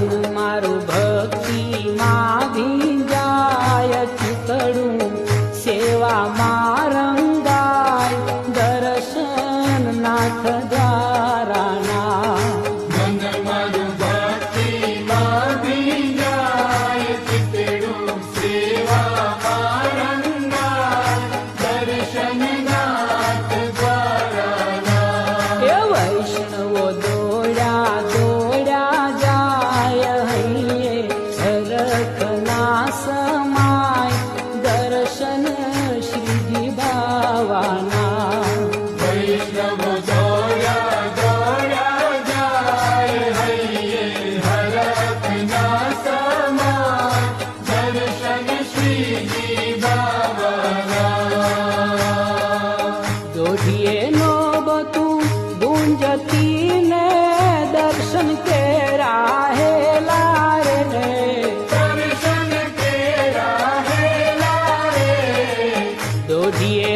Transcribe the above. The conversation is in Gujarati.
મન મારું ભક્તિમાં ભીંજાય, ચિતડું સેવામાં રંગાય, દર્શન નાથ દ્વારાના. મન મારું ભક્તિમાં ભીંજાય, ચિતડું સેવામાં રંગાય, દર્શન નાથ દ્વારાના. એ વૈષ્ણવો દોડ્યા દોડ્યા જાય, હૈયે હરખના સમાય, દર્શન શ્રીજી બાવાના. વૈષ્ણવ દોડ્યા દોડ્યા જાય, હૈયે હરખના સમાય, દર્શન શ્રીજી બાવાના. દોઢીએ નો બતું ગુંજતી ને, દર્શન કેરા હેલા રે. દર્શન કેરા હેલા રે. દોઢીએ